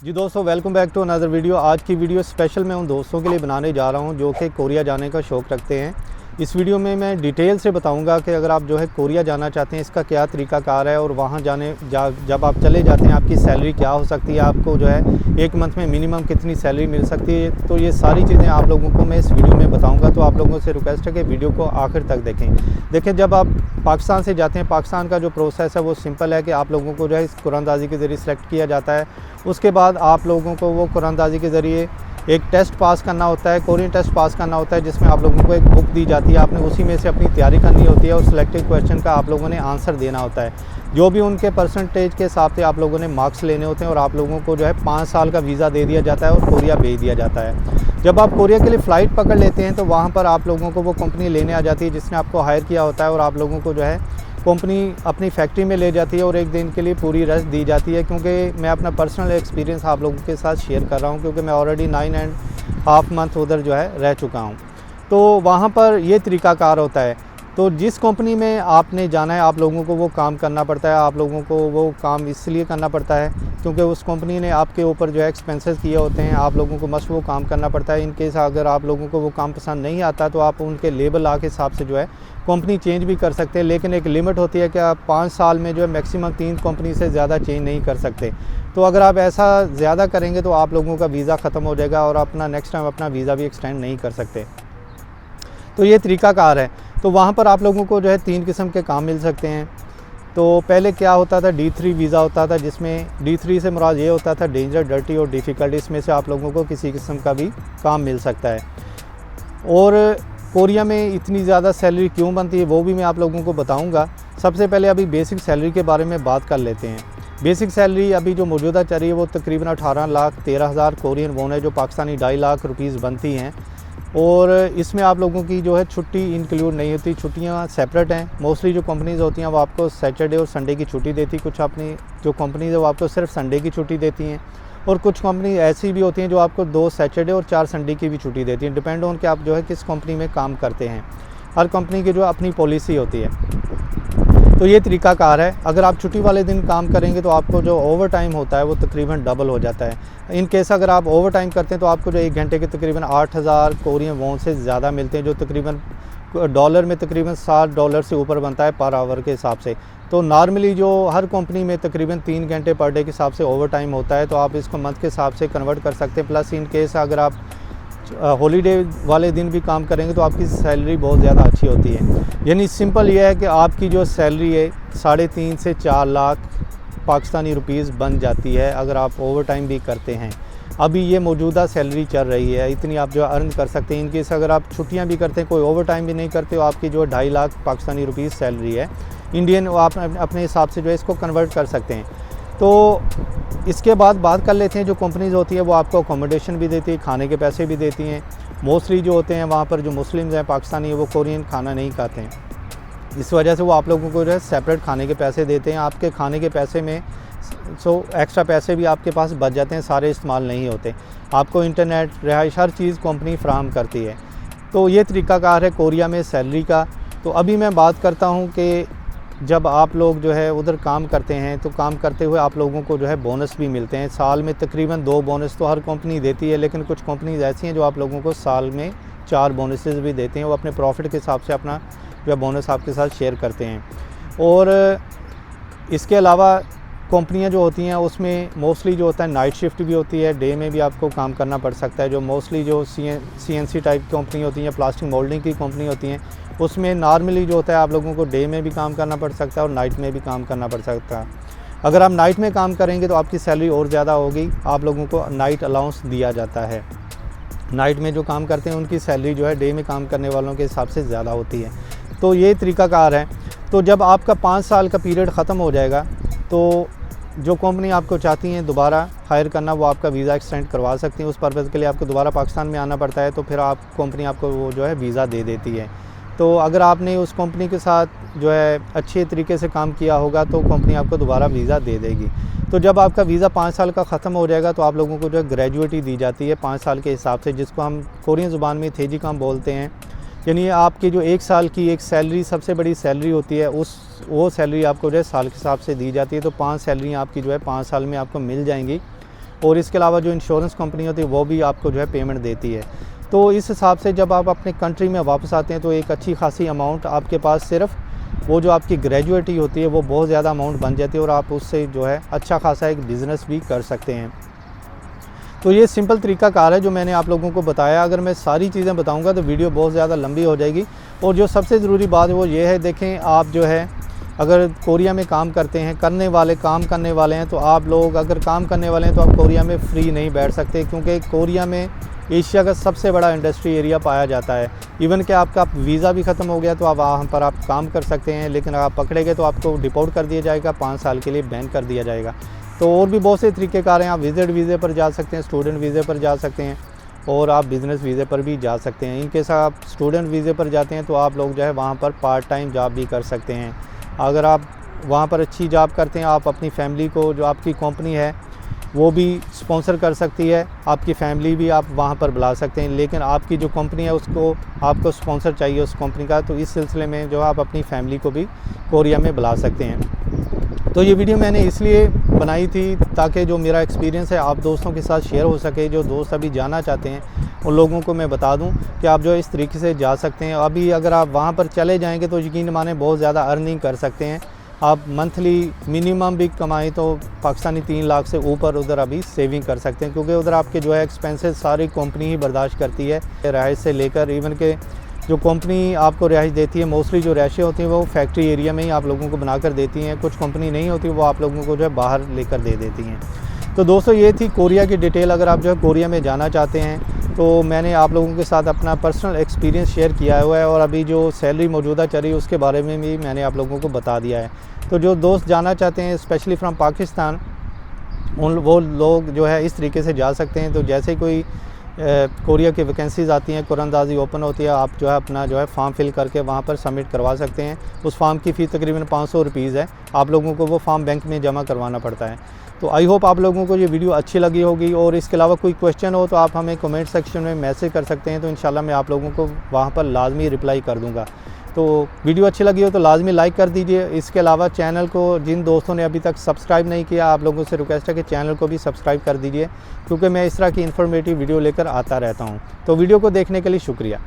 जी दोस्तों, welcome back to another video. आज की वीडियो स्पेशल मैं उन दोस्तों के लिए बनाने जा रहा हूं जो कि कोरिया जाने का शौक़ रखते हैं। इस वीडियो में मैं डिटेल से बताऊंगा कि अगर आप जो है कोरिया जाना चाहते हैं इसका क्या तरीक़ाकार है और वहां जब आप चले जाते हैं आपकी सैलरी क्या हो सकती है, आपको जो है एक मंथ में मिनिमम कितनी सैलरी मिल सकती है। तो ये सारी चीज़ें आप लोगों को मैं इस वीडियो में बताऊँगा। तो आप लोगों से रिक्वेस्ट है कि वीडियो को आखिर तक देखें। जब आप पाकिस्तान से जाते हैं, पाकिस्तान का जो प्रोसेस है वो सिंपल है कि आप लोगों को जो है कुरानंदाज़ी के ज़रिए सेलेक्ट किया जाता है। उसके बाद आप लोगों को वो कुरानंदाज़ी के ज़रिए एक टेस्ट पास करना होता है, कोरियन टेस्ट पास करना होता है, जिसमें आप लोगों को एक बुक दी जाती है। आपने उसी में से अपनी तैयारी करनी होती है और सिलेक्टेड क्वेश्चन का आप लोगों ने आंसर देना होता है। जो भी उनके परसेंटेज के हिसाब से आप लोगों ने मार्क्स लेने होते हैं और आप लोगों को जो है 5 साल का वीज़ा दे दिया जाता है और कोरिया भेज दिया जाता है। जब आप कोरिया के लिए फ़्लाइट पकड़ लेते हैं तो वहाँ पर आप लोगों को वो कंपनी लेने आ जाती है जिसने आपको हायर किया होता है और आप लोगों को जो है कंपनी अपनी फैक्ट्री में ले जाती है और एक दिन के लिए पूरी रेस्ट दी जाती है। क्योंकि मैं अपना पर्सनल एक्सपीरियंस आप लोगों के साथ शेयर कर रहा हूँ, क्योंकि मैं ऑलरेडी 9.5 मंथ उधर जो है रह चुका हूँ। तो वहाँ पर ये तरीक़ाकार होता है। तो जिस कंपनी में आपने जाना है आप लोगों को वो काम करना पड़ता है। आप लोगों को वो काम इसलिए करना पड़ता है क्योंकि उस कंपनी ने आपके ऊपर जो है एक्सपेंसेस किए होते हैं। आप लोगों को मस्ट वो काम करना पड़ता है। इन केस अगर आप लोगों को वो काम पसंद नहीं आता तो आप उनके लेबर लॉ के हिसाब से जो है कंपनी चेंज भी कर सकते हैं, लेकिन एक लिमिट होती है कि आप 5 साल में जो है मैक्सिमम 3 कंपनी से ज़्यादा चेंज नहीं कर सकते। तो अगर आप ऐसा ज़्यादा करेंगे तो आप लोगों का वीज़ा ख़त्म हो जाएगा और अपना नेक्स्ट टाइम अपना वीज़ा भी एक्सटेंड नहीं कर सकते। तो ये तरीक़ाकार है। तो वहाँ पर आप लोगों को जो है 3 किस्म के काम मिल सकते हैं। तो पहले क्या होता था, D3 वीज़ा होता था, जिसमें D3 से मुराद ये होता था डेंजर, डर्टी और डिफ़िकल्ट। इसमें से आप लोगों को किसी किस्म का भी काम मिल सकता है। और कोरिया में इतनी ज़्यादा सैलरी क्यों बनती है वो भी मैं आप लोगों को बताऊंगा। सबसे पहले अभी बेसिक सैलरी के बारे में बात कर लेते हैं। बेसिक सैलरी अभी जो मौजूदा चल रही है वो तकरीबन 18,13,000 कोरियन वोन है, जो पाकिस्तानी 2.5 लाख रुपीज़ बनती हैं। और इसमें आप लोगों की जो है छुट्टी इंक्लूड नहीं होती, छुट्टियां सेपरेट हैं। मोस्टली जो कंपनीज़ होती हैं वो आपको सैटरडे और संडे की छुट्टी देती। कुछ अपनी जो कंपनीज़ है वो आपको सिर्फ संडे की छुट्टी देती हैं और कुछ कंपनी ऐसी भी होती हैं जो आपको 2 सैटरडे और 4 संडे की भी छुट्टी देती हैं। डिपेंड ऑन कि आप जो है किस कंपनी में काम करते हैं। हर कंपनी की जो अपनी पॉलिसी होती है। तो ये तरीक़ाकार है। अगर आप छुट्टी वाले दिन काम करेंगे तो आपको जो ओवर टाइम होता है वो तकरीबन डबल हो जाता है। इन केस अगर आप ओवर टाइम करते हैं तो आपको जो 1 घंटे के तकरीबन 8,000 कोरियन वोन से ज़्यादा मिलते हैं, जो तकरीबन डॉलर में तकरीबन $7 से ऊपर बनता है पर आवर के हिसाब से। तो नॉर्मली जो हर कंपनी में तकरीबन 3 घंटे पर डे के हिसाब से ओवर टाइम होता है। तो आप इसको मंथ के हिसाब से कन्वर्ट कर सकते हैं। प्लस इन केस अगर आप हॉलीडे वाले दिन भी काम करेंगे तो आपकी सैलरी बहुत ज़्यादा अच्छी होती है। यानी सिंपल ये है कि आपकी जो सैलरी है 3.5 से 4 लाख पाकिस्तानी रुपीज़ बन जाती है अगर आप ओवर टाइम भी करते हैं। अभी ये मौजूदा सैलरी चल रही है, इतनी आप जो अर्न कर सकते हैं। इन केस अगर आप छुट्टियां भी करते हैं, कोई ओवर टाइम भी नहीं करते, तो आपकी जो 2.5 लाख पाकिस्तानी रुपीज़ सैलरी है इंडियन, वो आप अपने हिसाब से जो है इसको कन्वर्ट कर सकते हैं। तो इसके बाद बात कर लेते हैं जो कंपनीज़ होती है वो आपको अकोमोडेशन भी देती है, खाने के पैसे भी देती हैं। मोस्टली जो होते हैं वहाँ पर जो मुस्लिम्स हैं पाकिस्तानी वो कोरियन खाना नहीं खाते हैं, इस वजह से वो आप लोगों को जो है सेपरेट खाने के पैसे देते हैं। आपके खाने के पैसे में एक्स्ट्रा पैसे भी आपके पास बच जाते हैं, सारे इस्तेमाल नहीं होते। आपको इंटरनेट, रिहाइश, हर चीज़ कंपनी फ्राहम करती है। तो ये तरीक़ाकार है कोरिया में सैलरी का। तो अभी मैं बात करता हूँ कि जब आप लोग जो है उधर काम करते हैं तो काम करते हुए आप लोगों को जो है बोनस भी मिलते हैं। साल में तकरीबन 2 बोनस तो हर कंपनी देती है, लेकिन कुछ कंपनीज ऐसी हैं जो आप लोगों को साल में 4 बोनसेस भी देते हैं। वो अपने प्रॉफिट के हिसाब से अपना जो बोनस आपके साथ शेयर करते हैं। और इसके अलावा कंपनियां जो होती हैं उसमें मोस्टली जो होता है नाइट शिफ्ट भी होती है, डे में भी आपको काम करना पड़ सकता है। जो मोस्टली जो CNC टाइप कंपनी होती हैं, प्लास्टिक मोल्डिंग की कंपनी होती हैं, उसमें नॉर्मली जो होता है आप लोगों को डे में भी काम करना पड़ सकता है और नाइट में भी काम करना पड़ सकता है। अगर आप नाइट में काम करेंगे तो आपकी सैलरी और ज़्यादा होगी। आप लोगों को नाइट अलाउंस दिया जाता है। नाइट में जो काम करते हैं उनकी सैलरी जो है डे में काम करने वालों के हिसाब से ज़्यादा होती है। तो ये तरीक़ाकार है। तो जब आपका 5 साल का पीरियड ख़त्म हो जाएगा तो जो कंपनी आपको चाहती हैं दोबारा हायर करना, वो आपका वीज़ा एक्सटेंड करवा सकती हैं। उस पर्पज़ के लिए आपको दोबारा पाकिस्तान में आना पड़ता है, तो फिर आप कंपनी आपको वो जो है वीज़ा दे देती है। तो अगर आपने उस कंपनी के साथ जो है अच्छे तरीके से काम किया होगा तो कंपनी आपको दोबारा वीज़ा दे देगी। तो जब आपका वीज़ा 5 साल का ख़त्म हो जाएगा तो आप लोगों को जो है ग्रेजुएटी दी जाती है 5 साल के हिसाब से, जिसको हम कोरियन ज़ुबान में थेजिकम बोलते हैं। यानी आपकी जो 1 साल की एक सैलरी, सबसे बड़ी सैलरी होती है, वो सैलरी आपको जो है साल के हिसाब से दी जाती है। तो 5 सैलरी आपकी जो है 5 साल में आपको मिल जाएंगी। और इसके अलावा जो इंश्योरेंस कंपनी होती है वो भी आपको जो है पेमेंट देती है। तो इस हिसाब से जब आप अपने कंट्री में वापस आते हैं तो एक अच्छी खासी अमाउंट आपके पास सिर्फ वो जो आपकी ग्रेजुएटी होती है वो बहुत ज़्यादा अमाउंट बन जाती है और आप उससे जो है अच्छा खासा एक बिज़नेस भी कर सकते हैं। तो ये सिंपल तरीक़ाकार है जो मैंने आप लोगों को बताया। अगर मैं सारी चीज़ें बताऊंगा तो वीडियो बहुत ज़्यादा लंबी हो जाएगी। और जो सबसे ज़रूरी बात है वो ये है, देखें आप जो है अगर कोरिया में काम करते हैं, काम करने वाले हैं, तो आप लोग अगर काम करने वाले हैं तो आप कोरिया में फ्री नहीं बैठ सकते, क्योंकि कोरिया में एशिया का सबसे बड़ा इंडस्ट्री एरिया पाया जाता है। इवन कि आपका वीज़ा भी ख़त्म हो गया तो आप वहाँ पर आप काम कर सकते हैं, लेकिन अगर आप पकड़े गए तो आपको डिपोर्ट कर दिया जाएगा, 5 साल के लिए बैन कर दिया जाएगा। तो और भी बहुत से तरीक़ेकार हैं, आप विज़िट वीज़े पर जा सकते हैं, स्टूडेंट वीज़े पर जा सकते हैं और आप बिज़नेस वीज़े पर भी जा सकते हैं। इनकेस आप स्टूडेंट वीज़े पर जाते हैं तो आप लोग जो है वहाँ पर पार्ट टाइम जॉब भी कर सकते हैं। अगर आप वहाँ पर अच्छी जॉब करते हैं, आप अपनी फैमिली को, जो आपकी कंपनी है वो भी स्पॉन्सर कर सकती है, आपकी फैमिली भी आप वहाँ पर बुला सकते हैं। लेकिन आपकी जो कंपनी है उसको आपको स्पॉन्सर चाहिए उस कंपनी का, तो इस सिलसिले में जो आप अपनी फैमिली को भी कोरिया में बुला सकते हैं। तो ये वीडियो मैंने इसलिए बनाई थी ताकि जो मेरा एक्सपीरियंस है आप दोस्तों के साथ शेयर हो सके। जो दोस्त अभी जाना चाहते हैं उन लोगों को मैं बता दूं कि आप जो इस तरीके से जा सकते हैं। अभी अगर आप वहाँ पर चले जाएंगे तो यकीन माने बहुत ज़्यादा अर्निंग कर सकते हैं। आप मंथली मिनिमम भी कमाएं तो पाकिस्तानी 3 लाख से ऊपर उधर अभी सेविंग कर सकते हैं, क्योंकि उधर आपके जो है एक्सपेंसेस सारी कंपनी ही बर्दाश्त करती है, रहाइश से लेकर। इवन के जो कंपनी आपको रिहाइश देती है, मोस्टली जो रहायशें होती हैं वो फैक्ट्री एरिया में ही आप लोगों को बनाकर देती हैं। कुछ कंपनी नहीं होती, वो आप लोगों को जो है बाहर लेकर दे देती हैं। तो दोस्तों ये थी कोरिया की डिटेल। अगर आप जो है कोरिया में जाना चाहते हैं तो मैंने आप लोगों के साथ अपना पर्सनल एक्सपीरियंस शेयर किया हुआ है, और अभी जो सैलरी मौजूदा चल रही है उसके बारे में भी मैंने आप लोगों को बता दिया है। तो जो दोस्त जाना चाहते हैं स्पेशली फ्रॉम पाकिस्तान, वो लोग जो है इस तरीके से जा सकते हैं। तो जैसे कोई कोरिया की वैकेंसीज़ आती हैं, कुरानदाजी ओपन होती है, आप जो है अपना जो है फॉर्म फिल करके वहाँ पर सबमिट करवा सकते हैं। उस फॉर्म की फ़ीस तकरीबन 500 रुपीज़ है, आप लोगों को वो फॉर्म बैंक में जमा करवाना पड़ता है। तो आई होप आप लोगों को ये वीडियो अच्छी लगी होगी, और इसके अलावा कोई क्वेश्चन हो तो आप हमें कमेंट सेक्शन में मैसेज कर सकते हैं, तो इंशाल्लाह मैं आप लोगों को वहाँ पर लाजमी रिप्लाई कर दूँगा। तो वीडियो अच्छी लगी हो तो लाजमी लाइक कर दीजिए। इसके अलावा चैनल को जिन दोस्तों ने अभी तक सब्सक्राइब नहीं किया, आप लोगों से रिक्वेस्ट है कि चैनल को भी सब्सक्राइब कर दीजिए, क्योंकि मैं इस तरह की इन्फॉर्मेटिव वीडियो लेकर आता रहता हूँ। तो वीडियो को देखने के लिए शुक्रिया।